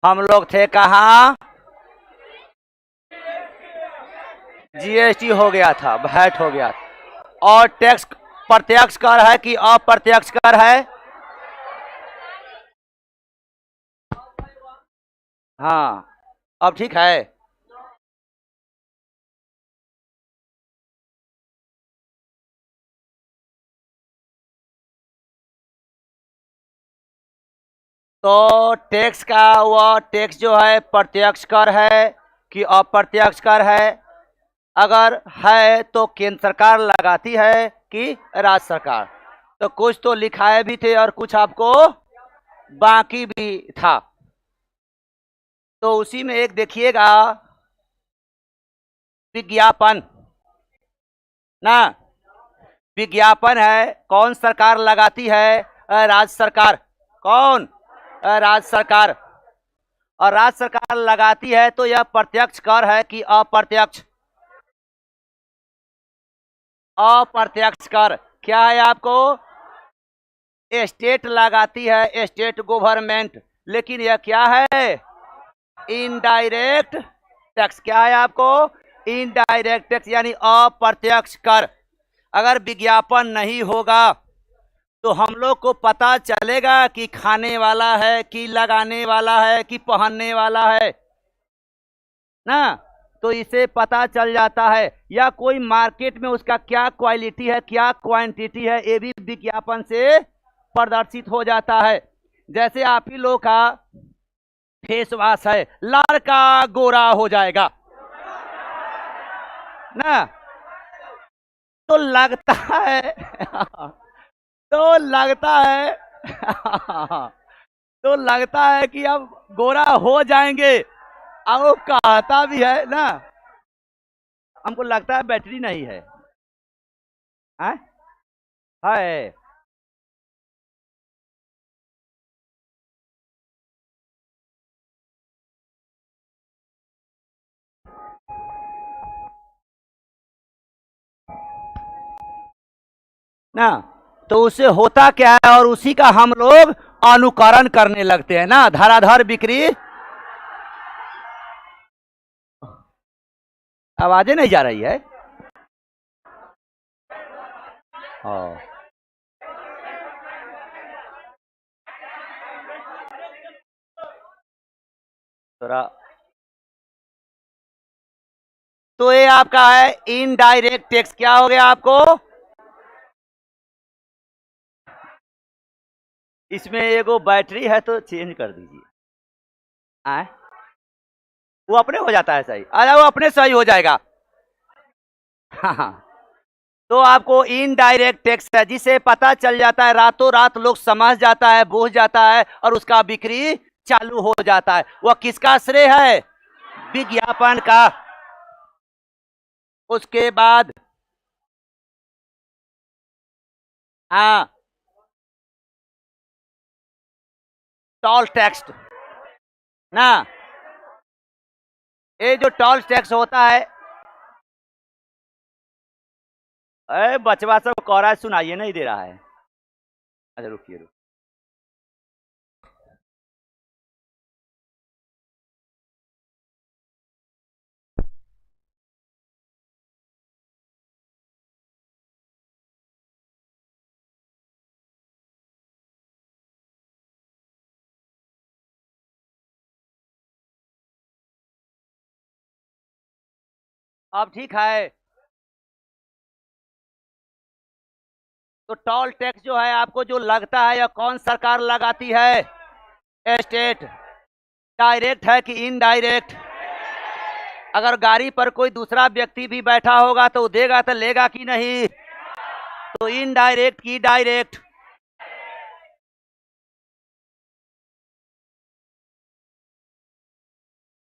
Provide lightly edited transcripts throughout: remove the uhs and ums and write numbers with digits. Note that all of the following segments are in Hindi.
हम लोग थे कहाँ? जीएसटी हो गया था, वैट हो गया था। और टैक्स प्रत्यक्ष कर है कि अप्रत्यक्ष कर है? हाँ, अब ठीक है। तो टैक्स का वह टैक्स जो है प्रत्यक्ष कर है कि अप्रत्यक्ष कर है? अगर है तो केंद्र सरकार लगाती है कि राज्य सरकार? तो कुछ तो लिखाए भी थे और कुछ आपको बाकी भी था। तो उसी में एक देखिएगा, विज्ञापन ना, विज्ञापन है, कौन सरकार लगाती है? राज्य सरकार। कौन? राज्य सरकार। और राज्य सरकार लगाती है तो यह प्रत्यक्ष कर है कि अप्रत्यक्ष? अप्रत्यक्ष कर। क्या है आपको? स्टेट लगाती है, स्टेट गवर्नमेंट। लेकिन यह क्या है? Indirect tax. क्या है आपको? इनडायरेक्ट टैक्स, यानी अप्रत्यक्ष कर। अगर विज्ञापन नहीं होगा तो हम लोग को पता चलेगा कि खाने वाला है कि लगाने वाला है कि पहनने वाला है ना। तो इसे पता चल जाता है। या कोई मार्केट में उसका क्या क्वालिटी है, क्या क्वांटिटी है, ये भी विज्ञापन से प्रदर्शित हो जाता है। जैसे आप ही लोग का फेस वॉश है, लड़का गोरा हो जाएगा ना, तो लगता है तो लगता है तो लगता है कि अब गोरा हो जाएंगे। अब वो कहता भी है ना, हमको लगता है बैटरी नहीं है, है। ना, तो उससे होता क्या है और उसी का हम लोग अनुकरण करने लगते हैं ना, धराधर बिक्री। आवाजें नहीं जा रही है? हाँ, थोड़ा। तो ये आपका है इनडायरेक्ट टैक्स। क्या हो गया आपको? इसमें एगो बैटरी है तो चेंज कर दीजिए। आए, वो अपने हो जाता है सही। अरे वो अपने सही हो जाएगा। हाँ, तो आपको इनडायरेक्ट टैक्स है, जिसे पता चल जाता है, रातों रात लोग समझ जाता है, बूझ जाता है और उसका बिक्री चालू हो जाता है। वह किसका श्रेय है? विज्ञापन का। उसके बाद हाँ, टोल टैक्स ना, ये जो टोल टैक्स होता है, अरे बचवा सब कह रहा है, सुनाइए नहीं दे रहा है। अच्छा रुकिए रुकिए। अब ठीक है। तो टोल टैक्स जो है आपको जो लगता है, यह कौन सरकार लगाती है? स्टेट। डायरेक्ट है कि इनडायरेक्ट? अगर गाड़ी पर कोई दूसरा व्यक्ति भी बैठा होगा तो देगा तो लेगा कि नहीं? तो इनडायरेक्ट की डायरेक्ट?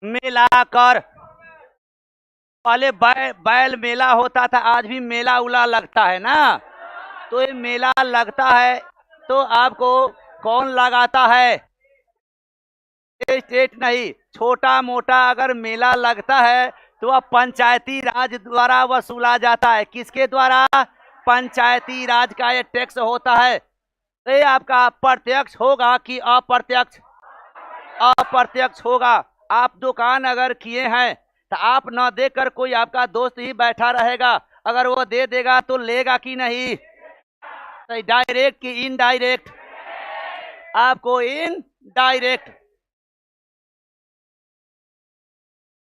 मेला कर। पहले बैल मेला होता था, आज भी मेला उला लगता है ना। तो ये मेला लगता है तो आपको कौन लगाता है? स्टेट नहीं। छोटा मोटा अगर मेला लगता है तो वह पंचायती राज द्वारा वसूला जाता है। किसके द्वारा? पंचायती राज का ये टैक्स होता है। तो ये आपका प्रत्यक्ष होगा कि अप्रत्यक्ष? अप्रत्यक्ष होगा। आप दुकान अगर किए हैं तो आप न देकर कोई आपका दोस्त ही बैठा रहेगा, अगर वो दे देगा तो लेगा कि नहीं? तो डायरेक्ट कि इनडायरेक्ट? आपको इनडायरेक्ट।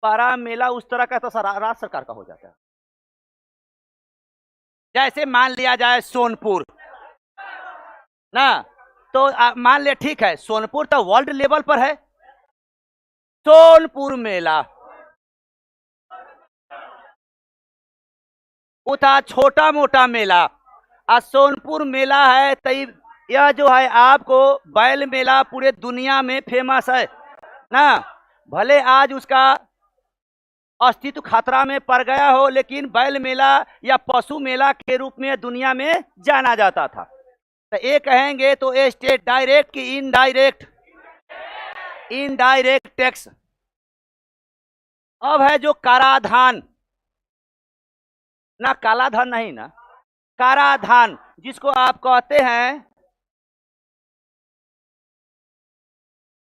बड़ा मेला उस तरह का तो राज्य सरकार का हो जाता है। जैसे मान लिया जाए सोनपुर ना, तो मान लिया ठीक है, सोनपुर तो वर्ल्ड लेवल पर है। सोनपुर मेला वो था छोटा मोटा मेला, और सोनपुर मेला है तो यह जो है आपको बैल मेला पूरे दुनिया में फेमस है ना। भले आज उसका अस्तित्व खतरा में पड़ गया हो, लेकिन बैल मेला या पशु मेला के रूप में दुनिया में जाना जाता था। तो ये कहेंगे तो ये स्टेट डायरेक्ट कि इनडायरेक्ट? Indirect tax. अब है जो कराधान, ना काला धन नहीं ना, कराधान जिसको आप कहते हैं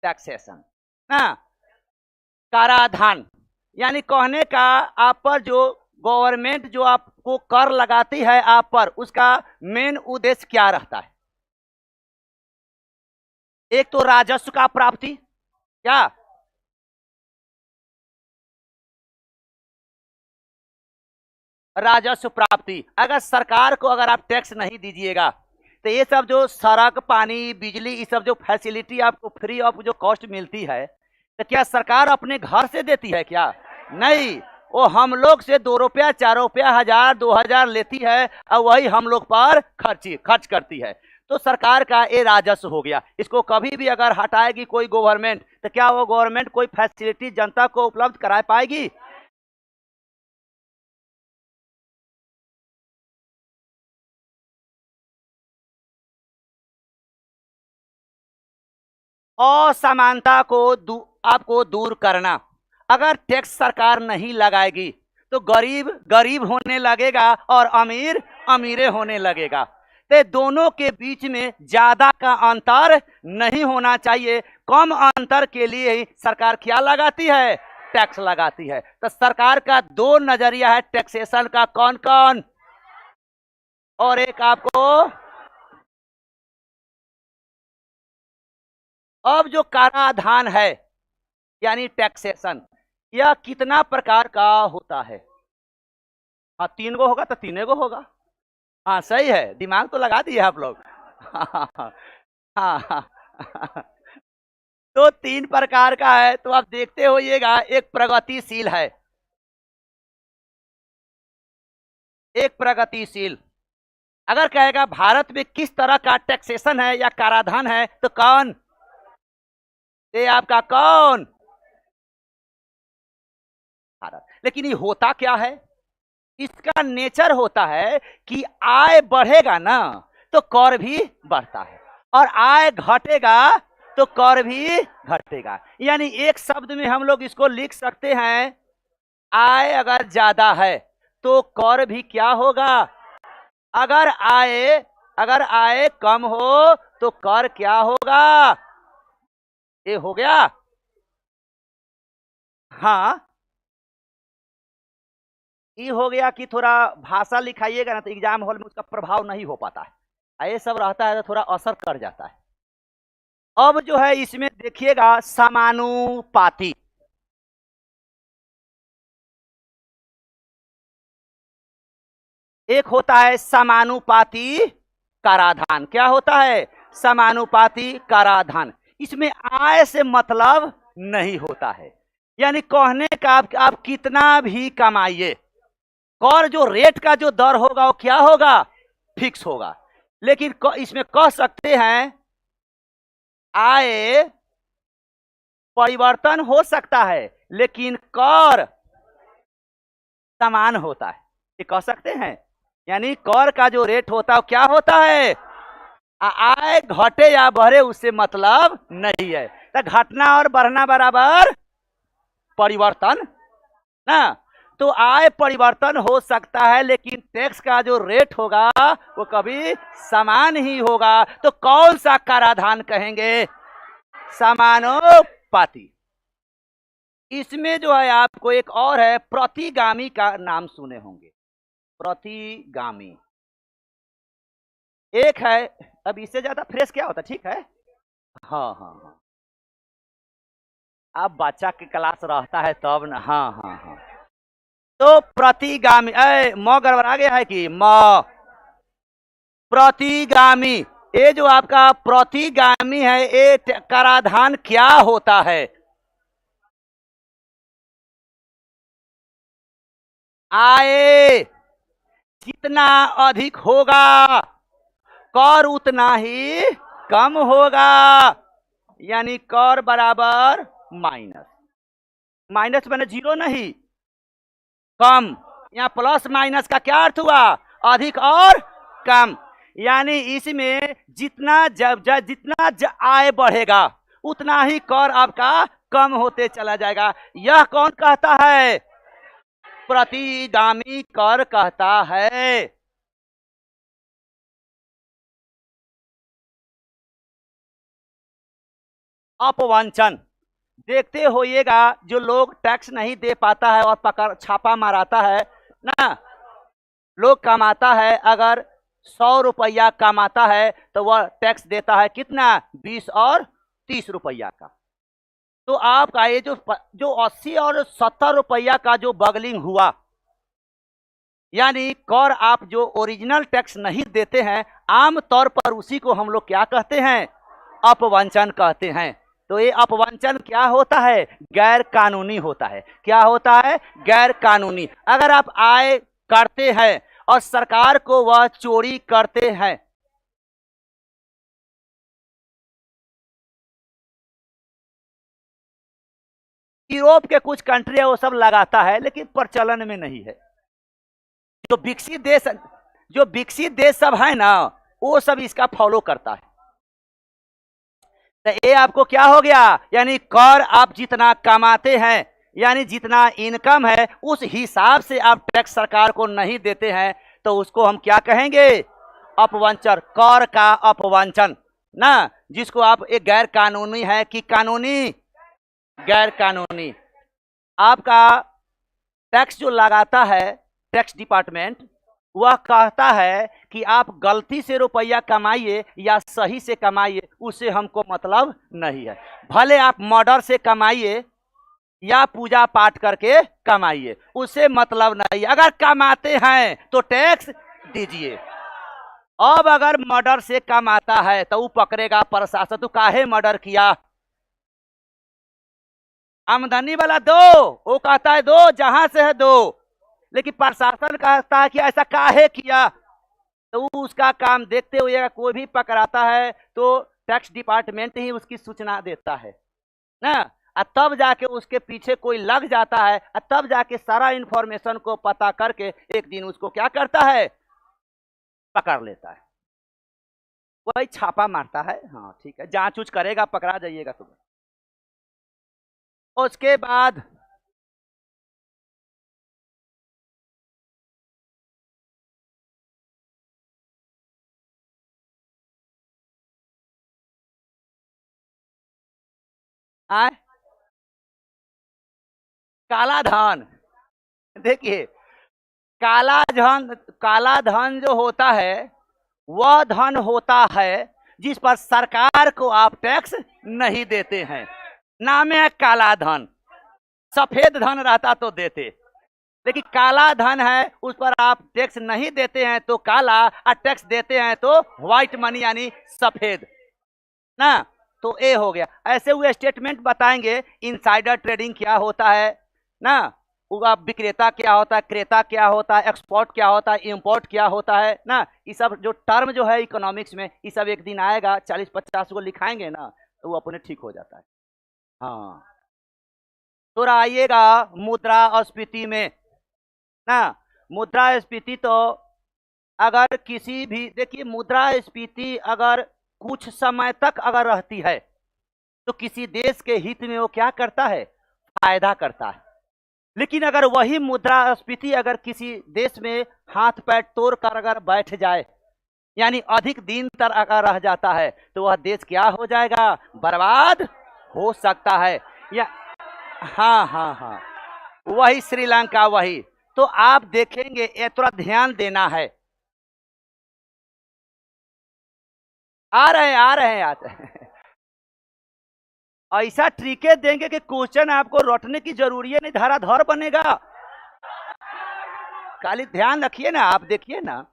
टैक्सेशन ना। कराधान यानी कहने का आप पर जो गवर्नमेंट जो आपको कर लगाती है आप पर, उसका मेन उद्देश्य क्या रहता है? एक तो राजस्व का प्राप्ति, क्या? राजस्व प्राप्ति। अगर सरकार को अगर आप टैक्स नहीं दीजिएगा तो ये सब जो सड़क, पानी, बिजली, ये सब जो फैसिलिटी आपको फ्री ऑफ जो कॉस्ट मिलती है, तो क्या सरकार अपने घर से देती है क्या? नहीं, वो हम लोग से 2 रुपया, 4 रुपया, 1000, 2000 लेती है और वही हम लोग पर खर्च करती है। तो सरकार का ये राजस्व हो गया। इसको कभी भी अगर हटाएगी कोई गवर्नमेंट तो क्या वो गवर्नमेंट कोई फैसिलिटी जनता को उपलब्ध करा पाएगी? असमानता को आपको दूर करना। अगर टैक्स सरकार नहीं लगाएगी तो गरीब गरीब होने लगेगा और अमीर अमीरे होने लगेगा। तो दोनों के बीच में ज्यादा का अंतर नहीं होना चाहिए। कम अंतर के लिए ही सरकार क्या लगाती है? टैक्स लगाती है। तो सरकार का 2 नजरिया है टैक्सेशन का। कौन कौन? और एक आपको अब जो कराधान है यानी टैक्सेशन, यह कितना प्रकार का होता है? हाँ, 3 गो होगा तो 3 गो होगा। हाँ सही है, दिमाग तो लगा दिए आप लोग। हाँ तो 3 प्रकार का है, तो आप देखते होइएगा। एक प्रगतिशील है, एक प्रगतिशील। अगर कहेगा भारत में किस तरह का टैक्सेशन है या कराधान है तो कौन? ये आपका कौन? भारत। लेकिन ये होता क्या है? इसका नेचर होता है कि आय बढ़ेगा ना तो कर भी बढ़ता है, और आय घटेगा तो कर भी घटेगा। यानी एक शब्द में हम लोग इसको लिख सकते हैं, आय अगर ज्यादा है तो कर भी क्या होगा? अगर आय कम हो तो कर क्या होगा? ये हो गया। हाँ, ये हो गया कि थोड़ा भाषा लिखाइएगा ना तो एग्जाम हॉल में उसका प्रभाव नहीं हो पाता है। ये सब रहता है तो थोड़ा असर कर जाता है। अब जो है इसमें देखिएगा समानुपाती। एक होता है समानुपाती कराधान। क्या होता है? समानुपाती कराधान। इसमें आय से मतलब नहीं होता है। यानी कहने का आप कितना भी कमाइए, कर जो रेट का जो दर होगा वो क्या होगा? फिक्स होगा। लेकिन इसमें कह सकते हैं आय परिवर्तन हो सकता है लेकिन कर समान होता है। ये कह सकते हैं। यानी कर का जो रेट होता है वो क्या होता है? आय घटे या बढ़े उससे मतलब नहीं है। तो घटना और बढ़ना बराबर परिवर्तन ना। तो आय परिवर्तन हो सकता है लेकिन टैक्स का जो रेट होगा वो कभी समान ही होगा। तो कौन सा कराधान कहेंगे? समानुपाती। इसमें जो है आपको एक और है प्रतिगामी का नाम सुने होंगे, प्रतिगामी एक है। अब इससे ज्यादा फ्रेश क्या होता, ठीक है। हाँ हाँ हाँ, अब बच्चा की क्लास रहता है तब ना। हाँ हाँ हाँ, तो प्रतिगामी, म गड़बड़ा गया है कि म, प्रतिगामी। ये जो आपका प्रतिगामी है, ये कराधान क्या होता है? आय जितना अधिक होगा कर उतना ही कम होगा, यानी कर बराबर माइनस, माइनस मैंने जीरो नहीं, कम। यहाँ प्लस माइनस का क्या अर्थ हुआ? अधिक और कम। यानी इसमें जितना जितना आय बढ़ेगा उतना ही कर आपका कम होते चला जाएगा। यह कौन कहता है? प्रतिगामी कर कहता है। अपवंचन देखते होइएगा, जो लोग टैक्स नहीं दे पाता है और पकड़ छापा माराता है ना, लोग कमाता है, अगर 100 रुपया कमाता है तो वह टैक्स देता है कितना? 20 और 30 रुपया का। तो आपका ये जो 80 और 70 रुपया का जो बगलिंग हुआ, यानी कर आप जो ओरिजिनल टैक्स नहीं देते हैं, आम तौर पर उसी को हम लोग क्या कहते हैं? अपवंचन कहते हैं। तो ये अपवंचन क्या होता है? गैर कानूनी होता है। क्या होता है? गैर कानूनी। अगर आप आय करते हैं और सरकार को वह चोरी करते हैं, यूरोप के कुछ कंट्री है वो सब लगाता है, लेकिन प्रचलन में नहीं है। जो विकसित देश सब है ना, वो सब इसका फॉलो करता है। तो ये आपको क्या हो गया? यानी कर आप जितना कमाते हैं, यानी जितना इनकम है उस हिसाब से आप टैक्स सरकार को नहीं देते हैं, तो उसको हम क्या कहेंगे? अपवंचन, कर का अपवंचन ना, जिसको आप एक गैर कानूनी है कि कानूनी? गैर कानूनी। आपका टैक्स जो लगाता है टैक्स डिपार्टमेंट, वह कहता है कि आप गलती से रुपया कमाइए या सही से कमाइए, उससे हमको मतलब नहीं है। भले आप मर्डर से कमाइए या पूजा पाठ करके कमाइए, उससे मतलब नहीं। अगर कमाते हैं तो टैक्स दीजिए। अब अगर मर्डर से कमाता है तो वो पकड़ेगा प्रशासन, तो काहे मर्डर किया? आमदनी वाला दो, वो कहता है दो, जहां से है दो, लेकिन प्रशासन कहता है कि ऐसा काहे किया। तो उसका काम देखते हुए कोई भी पकड़ाता है तो टैक्स डिपार्टमेंट ही उसकी सूचना देता है ना, और तब जाके उसके पीछे कोई लग जाता है, और तब जाके सारा इंफॉर्मेशन को पता करके एक दिन उसको क्या करता है? पकड़ लेता है। वही छापा मारता है। हाँ ठीक है, जांच उच करेगा, पकड़ा जाइएगा तुम्हें। उसके बाद आए काला धन। देखिए, काला धन जो होता है वह धन होता है जिस पर सरकार को आप टैक्स नहीं देते हैं, नाम है काला धन। सफेद धन रहता तो देते, लेकिन काला धन है उस पर आप टैक्स नहीं देते हैं तो काला, और टैक्स देते हैं तो व्हाइट मनी यानी सफेद ना। तो ये हो गया। ऐसे हुए स्टेटमेंट बताएंगे, इनसाइडर ट्रेडिंग क्या होता है ना, विक्रेता क्या होता है, क्रेता क्या होता है, एक्सपोर्ट क्या होता है, इंपोर्ट क्या होता है ना। ये सब जो टर्म जो है इकोनॉमिक्स में, ये सब एक दिन आएगा, 40-50 को लिखाएंगे ना, तो वो अपने ठीक हो जाता है। हाँ, तो आइएगा मुद्रास्फीति में ना। मुद्रास्फीति तो अगर किसी भी, देखिए मुद्रास्फीति अगर कुछ समय तक अगर रहती है तो किसी देश के हित में वो क्या करता है? फायदा करता है। लेकिन अगर वही मुद्रास्फीति अगर किसी देश में हाथ पैर तोड़ कर अगर बैठ जाए, यानी अधिक दिन तक अगर रह जाता है, तो वह देश क्या हो जाएगा? बर्बाद हो सकता है या हाँ हाँ हाँ, वही श्रीलंका वही। तो आप देखेंगे, ये थोड़ा ध्यान देना है। आ रहे हैं आ रहे हैं आते हैं। ऐसा ट्रिके देंगे कि क्वेश्चन आपको रटने की जरूरी नहीं, धराधर बनेगा। खाली ध्यान रखिए ना, आप देखिए ना,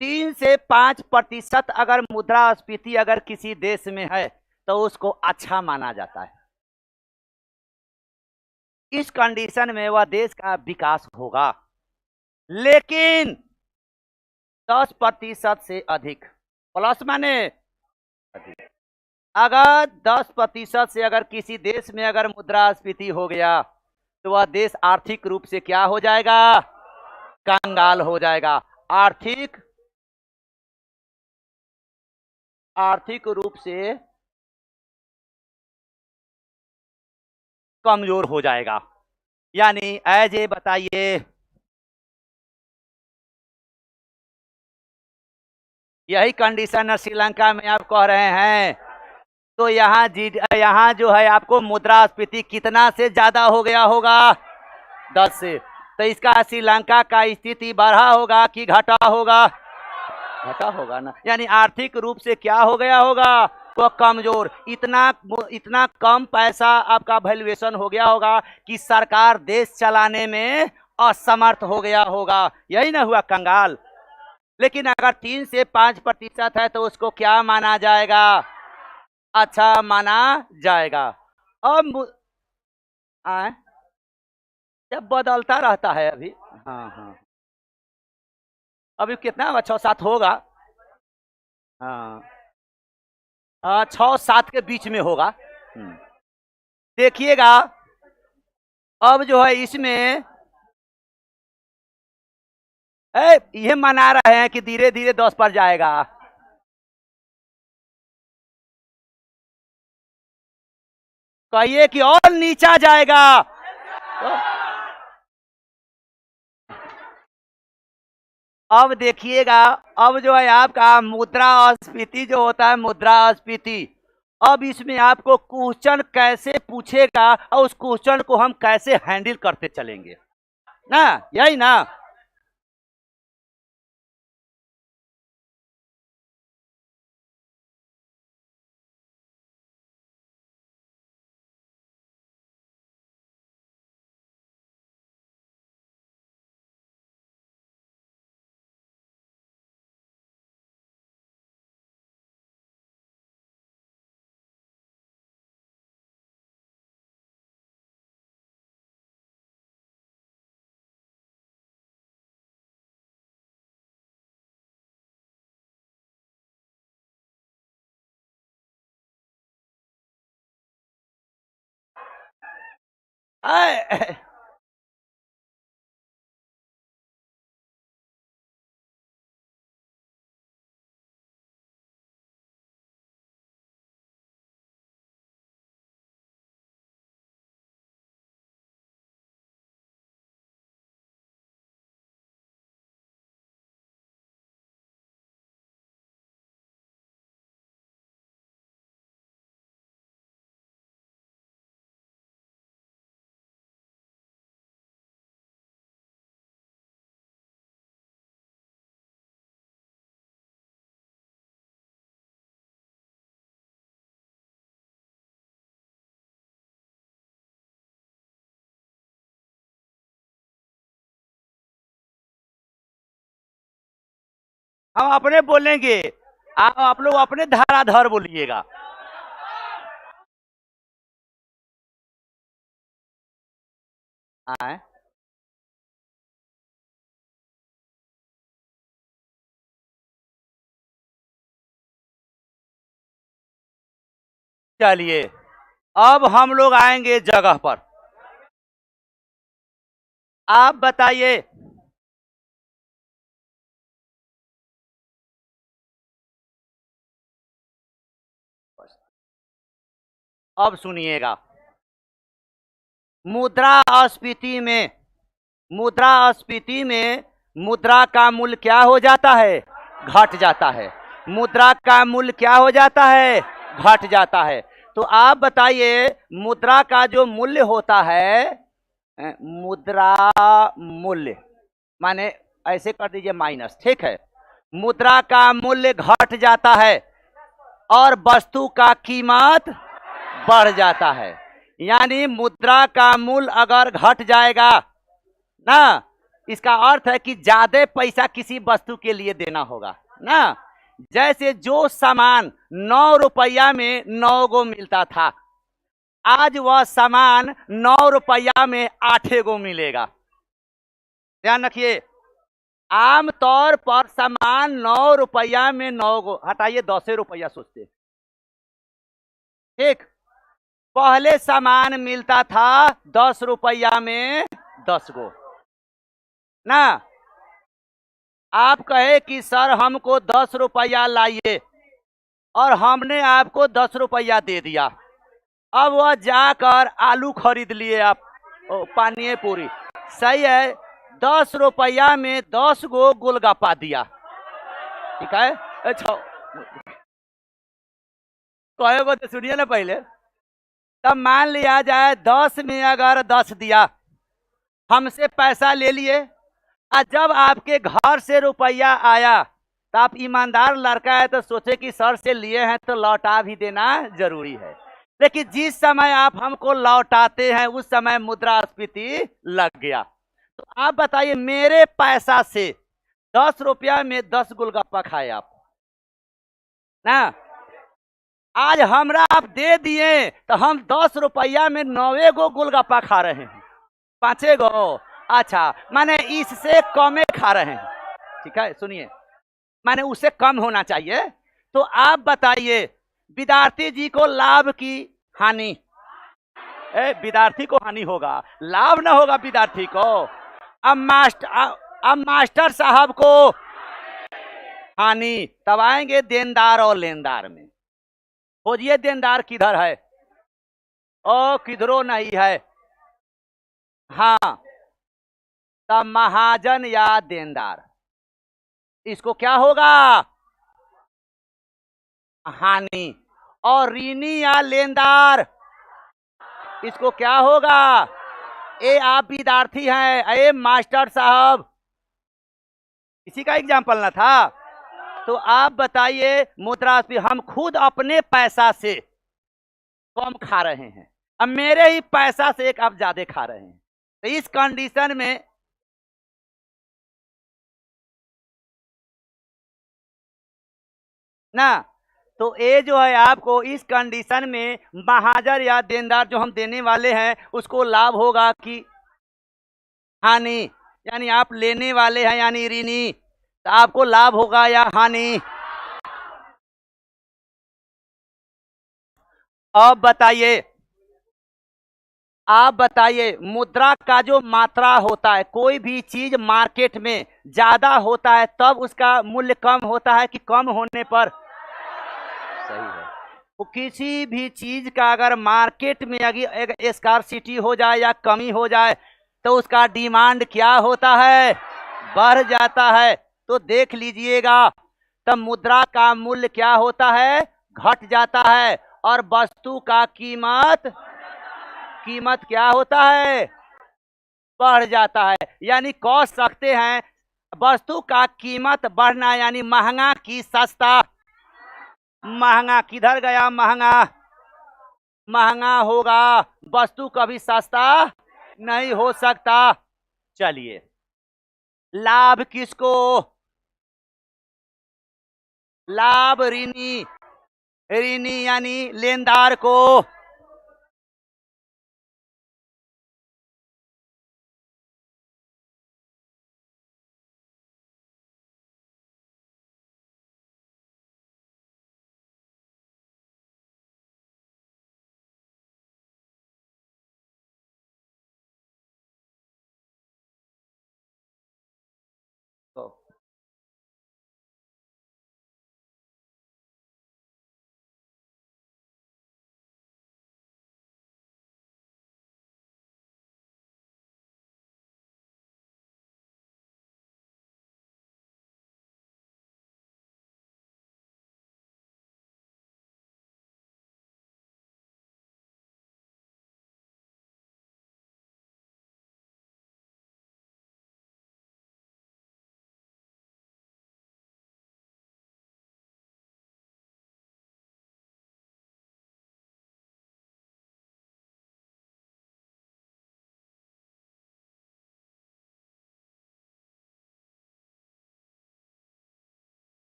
3 से 5% अगर मुद्रास्फीति अगर किसी देश में है तो उसको अच्छा माना जाता है। इस कंडीशन में वह देश का विकास होगा। लेकिन 10% से अधिक, प्लस माने अधिक, अगर 10% से अगर किसी देश में अगर मुद्रास्फीति हो गया तो वह देश आर्थिक रूप से क्या हो जाएगा? कंगाल हो जाएगा। आर्थिक रूप से कमजोर हो जाएगा। यानी एज ए बताइए, यही कंडीशन है श्रीलंका में आप कह रहे हैं। तो यहाँ जो है आपको मुद्रास्फीति कितना से ज्यादा हो गया होगा? 10 से। तो इसका श्रीलंका का स्थिति बढ़ा होगा कि घटा होगा? घटा होगा ना। यानी आर्थिक रूप से क्या हो गया होगा? वो कमजोर। इतना कम पैसा आपका वैल्यूएशन हो गया होगा कि सरकार देश चलाने में असमर्थ हो गया होगा। यही ना हुआ, कंगाल। लेकिन अगर 3 से 5% है तो उसको क्या माना जाएगा? अच्छा माना जाएगा। अब जब बदलता रहता है अभी, हाँ हाँ, अभी कितना होगा? 6-7 होगा। हाँ 6-7 के बीच में होगा। देखिएगा अब जो है इसमें ये मना रहे हैं कि धीरे धीरे 10 पर जाएगा। कहिए कि और नीचा जाएगा। तो अब देखिएगा, अब जो है आपका मुद्रास्फीति जो होता है, मुद्रास्फीति, अब इसमें आपको क्वेश्चन कैसे पूछेगा और उस क्वेश्चन को हम कैसे हैंडल करते चलेंगे ना, यही ना। हम अपने बोलेंगे, आप लोग अपने धाराधर बोलिएगा। चलिए अब हम लोग आएंगे जगह पर। आप बताइए, अब सुनिएगा, मुद्रास्फीति में मुद्रा का मूल्य क्या हो जाता है? घट जाता है। मुद्रा का मूल्य क्या हो जाता है? घट जाता है। तो आप बताइए मुद्रा का जो मूल्य होता है, मुद्रा मूल्य माने ऐसे कर दीजिए माइनस, ठीक है। मुद्रा का मूल्य घट जाता है और वस्तु का कीमत बढ़ जाता है। यानी मुद्रा का मूल्य अगर घट जाएगा ना, इसका अर्थ है कि ज्यादा पैसा किसी वस्तु के लिए देना होगा ना। जैसे जो सामान 9 रुपया में 9 गो मिलता था, आज वह सामान 9 रुपया में 8 गो मिलेगा। ध्यान रखिए, आमतौर पर सामान 9 रुपया में 9 गो, हटाइए 10 रुपया सोचते, ठीक। पहले सामान मिलता था 10 रुपया में 10 गो ना। आप कहे कि सर हमको 10 रुपया लाइए, और हमने आपको 10 रुपया दे दिया। अब वह जाकर आलू खरीद लिए आप, पानी पूरी, सही है। 10 रुपया में 10 गो गोलगप्पा दिया, ठीक है। अच्छा कहेगा तो सुनिए ना पहले। तब मान लिया जाए 10 में अगर 10 दिया, हमसे पैसा ले लिए, और जब आपके घर से रुपया आया तो आप ईमानदार लड़का है तो सोचे कि सर से लिए हैं तो लौटा भी देना जरूरी है। लेकिन जिस समय आप हमको लौटाते हैं उस समय मुद्रास्फीति लग गया। तो आप बताइए मेरे पैसा से 10 रुपया में 10 गोलगप्पा खाए आप ना, आज हमरा आप दे दिए तो हम 10 रुपया में 9 गो गोलगप्पा खा रहे हैं, 5 गो। अच्छा, माने इससे कमे खा रहे हैं, ठीक है। सुनिए, माने उससे कम होना चाहिए। तो आप बताइए विद्यार्थी जी को लाभ की हानि? विद्यार्थी को हानि होगा, लाभ ना होगा विद्यार्थी को। अब मास्टर साहब को हानि। तब आएंगे देनदार और लेनदार में। खोजिए देनदार किधर है, ओ किधरो नहीं है। हाँ, तब महाजन या देनदार, इसको क्या होगा? हानि। और ऋणी या लेनदार, इसको क्या होगा? ए आप विद्यार्थी हैं, ए मास्टर साहब, इसी का एग्जाम्पल ना था। तो आप बताइए मुद्रास्फीति, हम खुद अपने पैसा से कम खा रहे हैं, अब मेरे ही पैसा से एक आप ज्यादा खा रहे हैं। तो इस कंडीशन में ना, तो ये जो है आपको इस कंडीशन में महाजन या देनदार जो हम देने वाले हैं उसको लाभ होगा कि हानि? यानी आप लेने वाले हैं यानी ऋणी, तो आपको लाभ होगा या हानि? अब बताइए, आप बताइए मुद्रा का जो मात्रा होता है, कोई भी चीज मार्केट में ज्यादा होता है तब उसका मूल्य कम होता है कि कम होने पर? सही है। तो किसी भी चीज का अगर मार्केट में अगर स्कार्सिटी हो जाए या कमी हो जाए तो उसका डिमांड क्या होता है? बढ़ जाता है। तो देख लीजिएगा, तब मुद्रा का मूल्य क्या होता है? घट जाता है। और वस्तु का कीमत क्या होता है? बढ़ जाता है। यानी कह सकते हैं वस्तु का कीमत बढ़ना यानी महंगा की सस्ता। महंगा किधर गया? महंगा होगा, वस्तु कभी सस्ता नहीं हो सकता। चलिए, लाभ किसको? लाभ ऋणी यानी लेनदार को। तो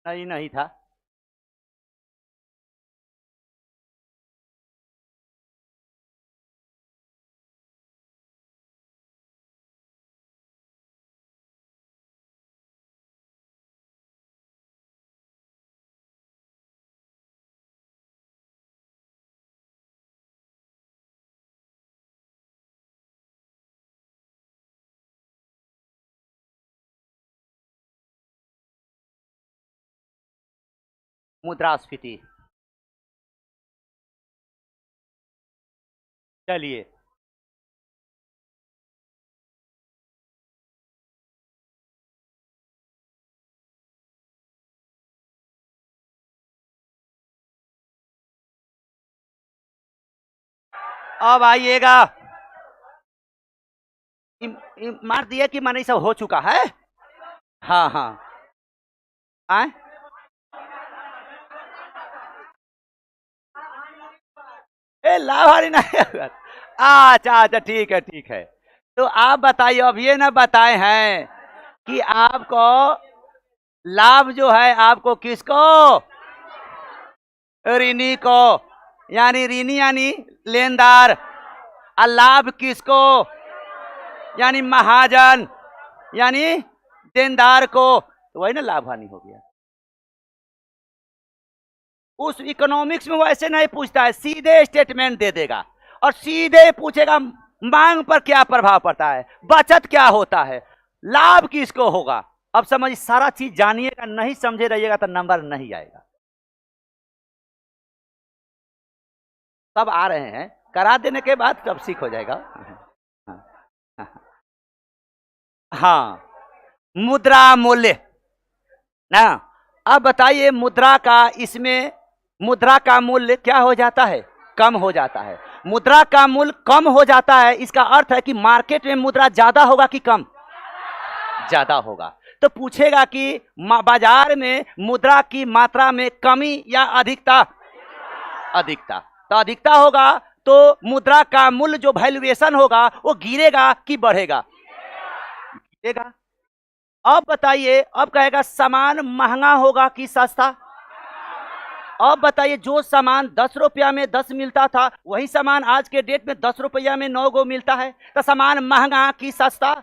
नहीं, नहीं था। मुद्रास्फीति। चलिए, अब आइएगा। मार दिया कि माने सब हो चुका है। हाँ हाँ। आए, ए लाभारी नहीं। अच्छा अच्छा, ठीक है ठीक है। तो आप बताइए, अब ये ना बताए हैं कि आपको लाभ जो है आपको किसको, ऋणी को, यानी ऋणी यानी लेनदार, और लाभ किसको, यानी महाजन यानी देनदार को। तो वही ना लाभ हानि हो गया। उस इकोनॉमिक्स में वैसे नहीं पूछता है, सीधे स्टेटमेंट दे देगा और सीधे पूछेगा मांग पर क्या प्रभाव पड़ता है, बचत क्या होता है, लाभ किसको होगा। अब समझ, सारा चीज जानिएगा, नहीं समझे रहिएगा तो नंबर नहीं आएगा। सब आ रहे हैं, करा देने के बाद कब सीख हो जाएगा। हाँ, मुद्रा मूल्य ना। अब बताइए, मुद्रा का, इसमें मुद्रा का मूल्य क्या हो जाता है, कम हो जाता है। मुद्रा का मूल्य कम हो जाता है, इसका अर्थ है कि मार्केट में मुद्रा ज्यादा होगा कि कम, ज्यादा होगा। तो पूछेगा कि बाजार में मुद्रा की मात्रा में कमी या अधिकता, अधिकता। तो अधिकता होगा तो मुद्रा का मूल्य जो वैल्यूएशन होगा वो गिरेगा कि बढ़ेगा, गिरेगा। अब बताइए, अब कहेगा सामान महंगा होगा कि सस्ता। अब बताइए, जो सामान 10 रुपया में 10 मिलता था, वही सामान आज के डेट में 10 रुपया में 9 गो मिलता है। तो सामान महंगा कि सस्ता,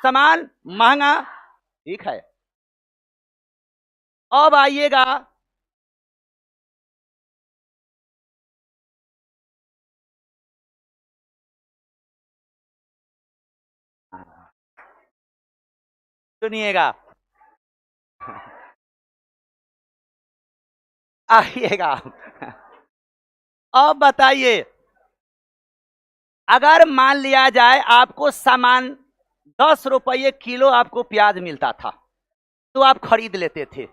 सामान महंगा, ठीक है। अब आइएगा, सुनिएगा, आइएगा। अब बताइए, अगर मान लिया जाए आपको सामान 10 रुपये किलो आपको प्याज मिलता था, तो आप खरीद लेते थे।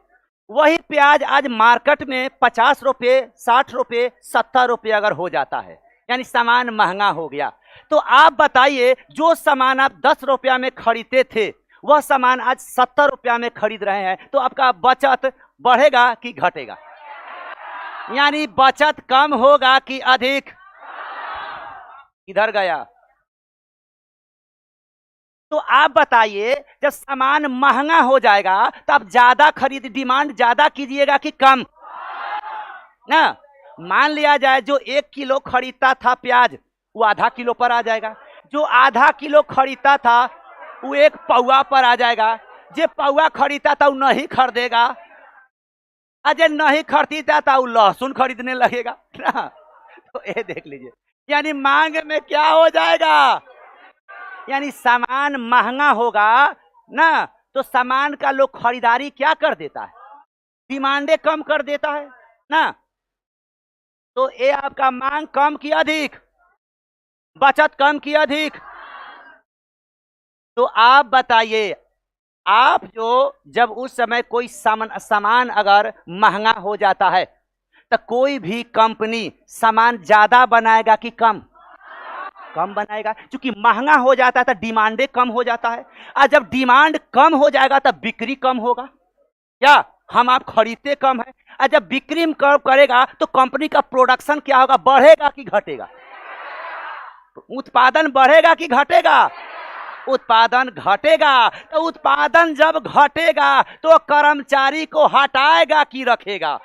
वही प्याज आज मार्केट में 50 रुपये, 60 रुपये, 70 रुपये अगर हो जाता है, यानी सामान महंगा हो गया। तो आप बताइए, जो सामान आप 10 रुपया में खरीदते थे, वह सामान आज 70 रुपया में खरीद रहे हैं, तो आपका बचत बढ़ेगा कि घटेगा, यानी बचत कम होगा कि अधिक। इधर गया। तो आप बताइए, जब सामान महंगा हो जाएगा तो आप ज्यादा खरीद, डिमांड ज्यादा कीजिएगा कि कम ना। मान लिया जाए, जो 1 किलो खरीदता था प्याज, वो आधा किलो पर आ जाएगा। जो आधा किलो खरीदता था वो 1 पौवा पर आ जाएगा। जो पौवा खरीदता था वो नहीं खरीदेगा, अजय नहीं खरीदता था वो लहसुन खरीदने लगेगा ना। तो ये देख लीजिए, यानी मांग में क्या हो जाएगा, यानी सामान महंगा होगा ना, तो सामान का लोग खरीदारी क्या कर देता है, डिमांडे कम कर देता है ना। तो ये आपका मांग कम की अधिक, बचत कम की अधिक। तो आप बताइए, आप जो जब उस समय कोई सामान अगर महंगा हो जाता है, तो कोई भी कंपनी सामान ज्यादा बनाएगा कि कम, कम बनाएगा, क्योंकि महंगा हो जाता है तो डिमांडे कम हो जाता है। और जब डिमांड कम हो जाएगा तब बिक्री कम होगा, क्या हम आप खरीदते कम है। और जब बिक्री कम करेगा तो कंपनी का प्रोडक्शन क्या होगा, बढ़ेगा कि घटेगा, उत्पादन बढ़ेगा कि घटेगा, उत्पादन घटेगा। तो उत्पादन जब घटेगा तो कर्मचारी को हटाएगा कि रखेगा?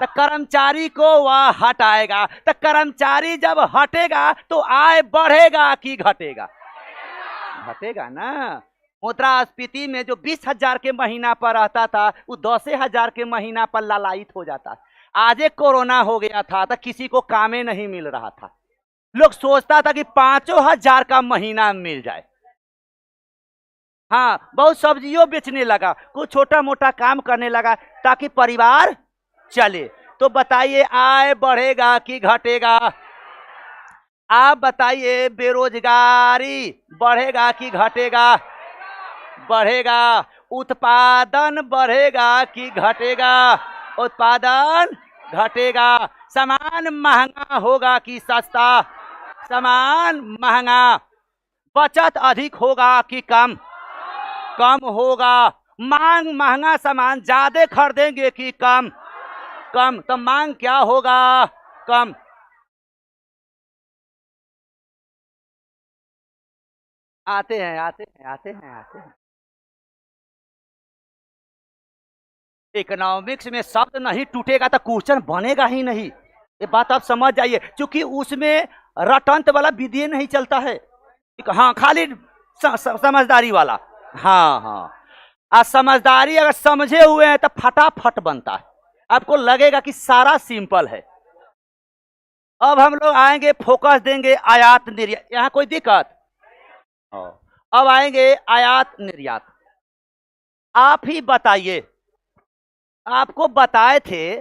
तो कर्मचारी को वह हटाएगा। तो कर्मचारी जब हटेगा तो आय बढ़ेगा कि घटेगा? घटेगा ना। मुद्रास्फीति में जो 20,000 के महीना पर रहता था वो 10,000 के महीना पर लालायित हो जाता। आज एक कोरोना हो गया था तो किसी को कामे नहीं मिल रहा था। लोग सोचता था कि 5,000 का महीना मिल जाए। हाँ, बहुत सब्जियों बेचने लगा, कुछ छोटा मोटा काम करने लगा ताकि परिवार चले। तो बताइए आय बढ़ेगा कि घटेगा? आप बताइए बेरोजगारी बढ़ेगा कि घटेगा? बढ़ेगा। उत्पादन बढ़ेगा कि घटेगा? उत्पादन घटेगा। सामान महंगा होगा कि सस्ता? सामान महंगा। बचत अधिक होगा कि कम? कम होगा। मांग महंगा सामान ज्यादा खरीदेंगे कि कम? कम। तो मांग क्या होगा? कम। आते हैं आते हैं आते हैं आते हैं। इकोनॉमिक्स में शब्द नहीं टूटेगा तो क्वेश्चन बनेगा ही नहीं। ये बात आप समझ जाइए, क्योंकि उसमें रटंत वाला विधि नहीं चलता है। हाँ, खाली समझदारी वाला। हाँ हाँ, समझदारी अगर समझे हुए हैं तो फटाफट बनता है। आपको लगेगा कि सारा सिंपल है। अब हम लोग आएंगे, फोकस देंगे आयात निर्यात। यहाँ कोई दिक्कत? अब आएंगे आयात निर्यात। आप ही बताइए, आपको बताए थे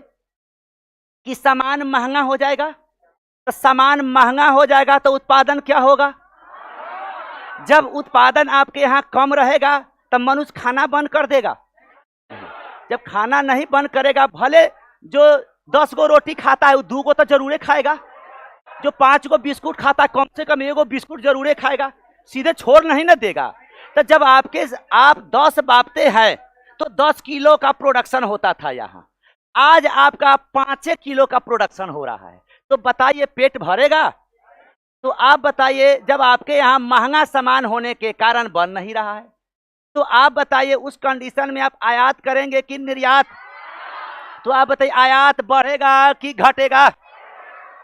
कि सामान महंगा हो जाएगा। तो सामान महंगा हो जाएगा तो उत्पादन क्या होगा? जब उत्पादन आपके यहाँ कम रहेगा तब मनुष्य खाना बंद कर देगा। जब खाना नहीं बंद करेगा, भले जो 10 गो रोटी खाता है वो 2 गो तो जरूर खाएगा। जो 5 गो बिस्कुट खाता है कम से कम 1 गो बिस्कुट जरूर खाएगा, सीधे छोड़ नहीं ना देगा। तो जब आप 10 बापते हैं तो 10 किलो का प्रोडक्शन होता था यहाँ, आज आपका 5 किलो का प्रोडक्शन हो रहा है। तो बताइए पेट भरेगा? तो आप बताइए, जब आपके यहाँ महंगा सामान होने के कारण बन नहीं रहा है, तो आप बताइए उस कंडीशन में आप आयात करेंगे कि निर्यात? तो आप बताइए आयात बढ़ेगा कि घटेगा?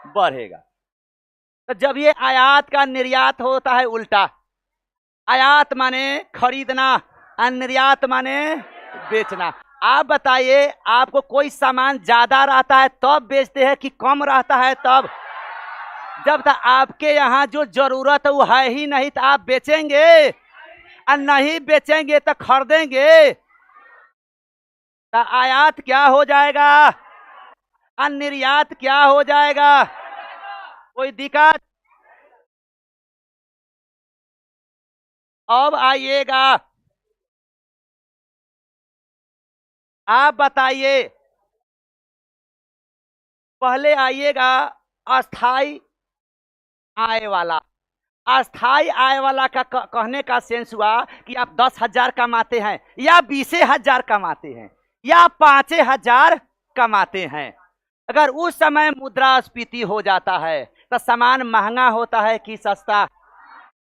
बढ़ेगा। तो जब ये आयात का निर्यात होता है उल्टा, आयात माने खरीदना और निर्यात माने बेचना। आप बताइए आपको कोई सामान ज्यादा रहता है तब बेचते हैं कि कम रहता है तब? जब तक आपके यहाँ जो जरूरत है वो है ही नहीं तो आप बेचेंगे, और नहीं बेचेंगे तो खरीदेंगे। तो आयात क्या हो जाएगा और निर्यात क्या हो जाएगा? कोई दिक्कत? अब आइएगा, आप बताइए, पहले आइएगा अस्थाई आय वाला। अस्थाई आय वाला का कहने का सेंस हुआ कि आप 10,000 कमाते हैं या 20,000 कमाते हैं या 5,000 कमाते हैं। अगर उस समय मुद्रास्फीति हो जाता है तो सामान महंगा होता है कि सस्ता?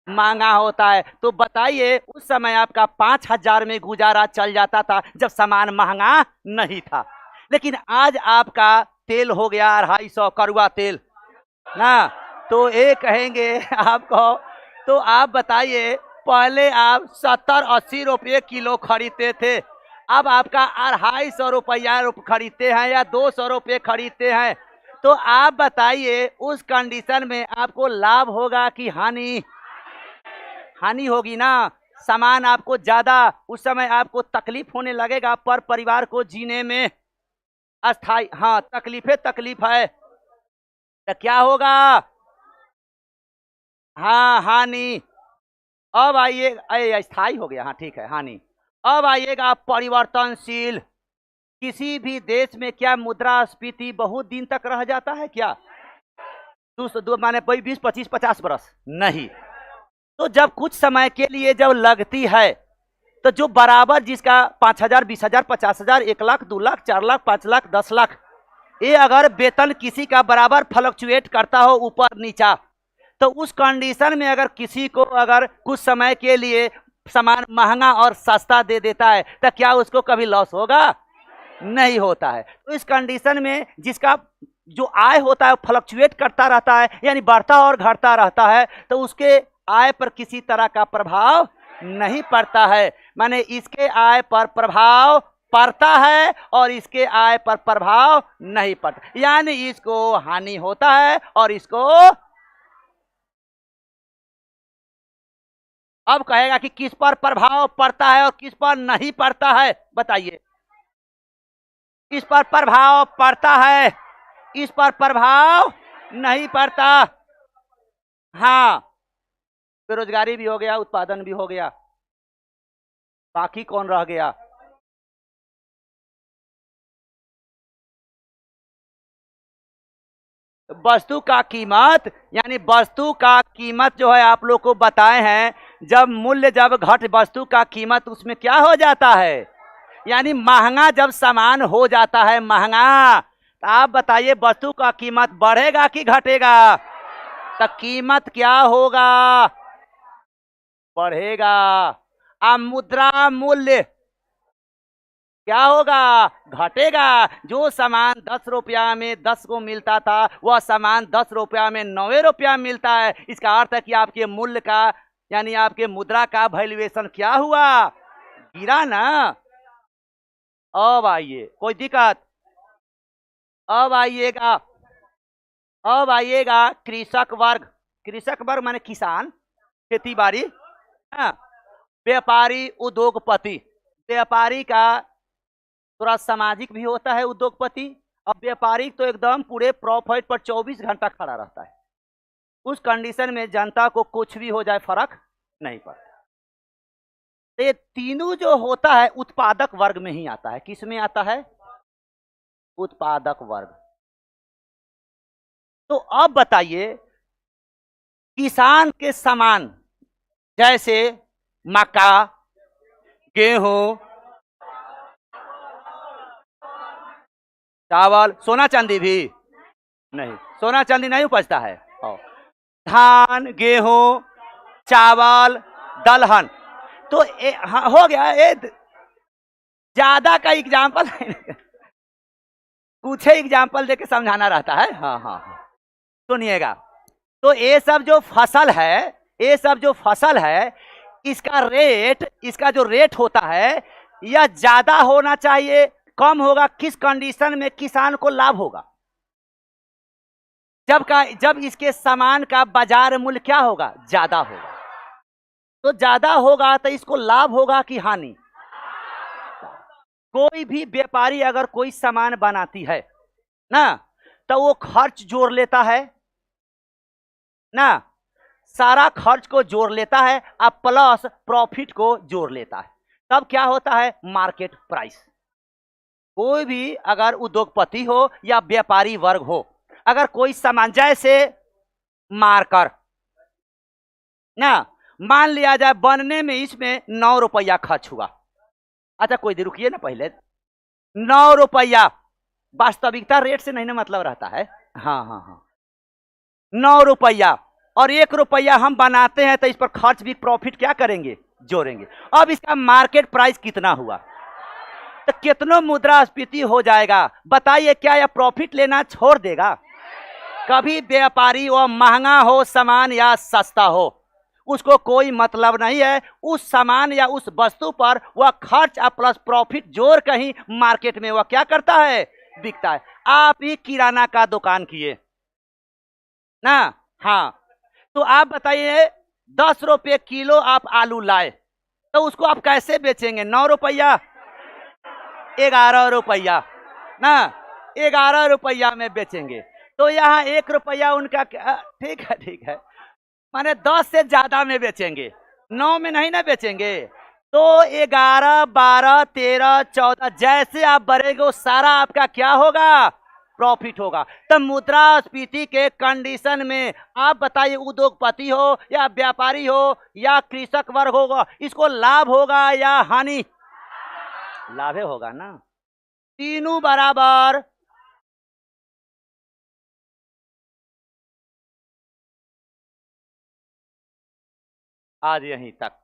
महंगा होता है। तो बताइए उस समय आपका 5,000 में गुजारा चल जाता था जब सामान महंगा नहीं था। लेकिन आज आपका तेल हो गया 250 कड़वा तेल ना, तो ये कहेंगे आपको। तो आप बताइए, पहले आप 70-80 रुपये किलो खरीदते थे, अब आपका 250 रुपया खरीदते हैं या 200 रुपये खरीदते हैं। तो आप बताइए उस कंडीशन में आपको लाभ होगा कि हानि? हानि होगी ना। सामान आपको ज्यादा, उस समय आपको तकलीफ होने लगेगा पर परिवार को जीने में। अस्थाई, हाँ, तकलीफ है तो क्या होगा? हाँ, हानि। अब आइए, स्थायी हो गया, हाँ ठीक है, हानि। अब आइएगा परिवर्तनशील। किसी भी देश में क्या मुद्रास्फीति बहुत दिन तक रह जाता है क्या? माने 20, 25, 50 बरस नहीं। तो जब कुछ समय के लिए जब लगती है तो जो बराबर जिसका 5,000, 20,000, 50,000, 1 लाख, 2 लाख, 4 लाख, 5 लाख, 10 लाख, ये अगर वेतन किसी का बराबर फ्लक्चुएट करता हो ऊपर नीचा, तो उस कंडीशन में अगर किसी को अगर कुछ समय के लिए सामान महंगा और सस्ता दे देता है तो क्या उसको कभी लॉस होगा? नहीं होता है। तो इस कंडीशन में जिसका जो आय होता है फ्लक्चुएट करता रहता है, यानी बढ़ता और घटता रहता है, तो उसके आय पर किसी तरह का प्रभाव नहीं पड़ता है। माने इसके आय पर प्रभाव पड़ता है और इसके आय पर प्रभाव नहीं पड़ता, यानी इसको हानि होता है और इसको। अब कहेगा कि किस पर प्रभाव पड़ता है और किस पर नहीं पड़ता है, बताइए। इस पर प्रभाव पड़ता है, इस पर प्रभाव नहीं पड़ता। हाँ, बेरोजगारी भी हो गया, उत्पादन भी हो गया, बाकी कौन रह गया? वस्तु का कीमत, यानी वस्तु का कीमत जो है आप लोग को बताए हैं, जब मूल्य जब घट वस्तु का कीमत उसमें क्या हो जाता है, यानी महंगा जब सामान हो जाता है महंगा, तो आप बताइए वस्तु का कीमत बढ़ेगा कि घटेगा? तो कीमत क्या होगा? बढ़ेगा। अब मुद्रा मूल्य क्या होगा? घटेगा। जो सामान 10 रुपया में 10 को मिलता था वह सामान 10 रुपया में 9 रुपया मिलता है। इसका अर्थ है कि आपके मूल्य का यानी आपके मुद्रा का वैल्यूएशन क्या हुआ? गिरा ना। अब आइए, कोई दिक्कत? अब आइएगा, अब आइएगा कृषक वर्ग। कृषक वर्ग माने किसान, खेती बाड़ी, व्यापारी, उद्योगपति। व्यापारी का थोड़ा सामाजिक भी होता है उद्योगपति। अब व्यापारी तो एकदम पूरे प्रॉफिट पर 24 घंटा खड़ा रहता है। उस कंडीशन में जनता को कुछ भी हो जाए फर्क नहीं पड़ता। तो ये तीनों जो होता है उत्पादक वर्ग में ही आता है। किस में आता है? उत्पादक वर्ग। तो अब बताइए, किसान के सामान जैसे मक्का, गेहूं, चावल, सोना चांदी भी नहीं, सोना चांदी नहीं उपजता है। धान, गेहूं, चावल, दलहन, तो हाँ, हो गया। ज्यादा का एग्जाम्पल कुछ एग्जाम्पल देके समझाना रहता है। हाँ हाँ हाँ, सुनिएगा। तो ये सब जो फसल है, ये सब जो फसल है, इसका रेट, इसका जो रेट होता है यह ज्यादा होना चाहिए, कम होगा? किस कंडीशन में किसान को लाभ होगा? जब इसके सामान का बाजार मूल्य क्या होगा? ज्यादा होगा। तो ज्यादा होगा तो इसको लाभ होगा कि हानि? कोई भी व्यापारी अगर कोई सामान बनाती है ना, तो वो खर्च जोड़ लेता है ना, सारा खर्च को जोड़ लेता है, अब प्लस प्रॉफिट को जोड़ लेता है। तब क्या होता है? Market price. कोई भी अगर उद्योगपति हो या व्यापारी वर्ग हो, अगर कोई सामान जैसे मार्कर ना, मान लिया जाए बनने में इसमें 9 रुपया खर्च हुआ। अच्छा कोई देर रुकिए ना, पहले 9 रुपया वास्तविकता रेट से नहीं ना मतलब रहता है। हाँ हाँ हाँ, 9 रुपया और 1 रुपया हम बनाते हैं तो इस पर खर्च भी प्रॉफिट क्या करेंगे? जोड़ेंगे। अब इसका मार्केट प्राइस कितना हुआ? तो कितना मुद्रास्फीति हो जाएगा? बताइए, क्या यह प्रॉफिट लेना छोड़ देगा? कभी व्यापारी वो महंगा हो सामान या सस्ता हो, उसको कोई मतलब नहीं है। उस सामान या उस वस्तु पर वह खर्च प्लस प्रॉफिट जोड़ कहीं मार्केट में वह क्या करता है? बिकता है। आप ही किराना का दुकान किए ना, हाँ, तो आप बताइए 10 रुपये किलो आप आलू लाए, तो उसको आप कैसे बेचेंगे? 9 रुपया, 11 रुपया ना, 11 रुपया में बेचेंगे। तो यहाँ 1 रुपया उनका, ठीक है ठीक है, माने 10 से ज्यादा में बेचेंगे, 9 में नहीं ना बेचेंगे। तो 11, 12, 13, 14 जैसे आप बढ़ेंगे वो सारा आपका क्या होगा? प्रॉफिट होगा। तो मुद्रास्फीति के कंडीशन में आप बताइए, उद्योगपति हो या व्यापारी हो या कृषक वर्ग होगा, इसको लाभ होगा या हानि? लाभ होगा ना। तीनों बराबर आज यहीं तक।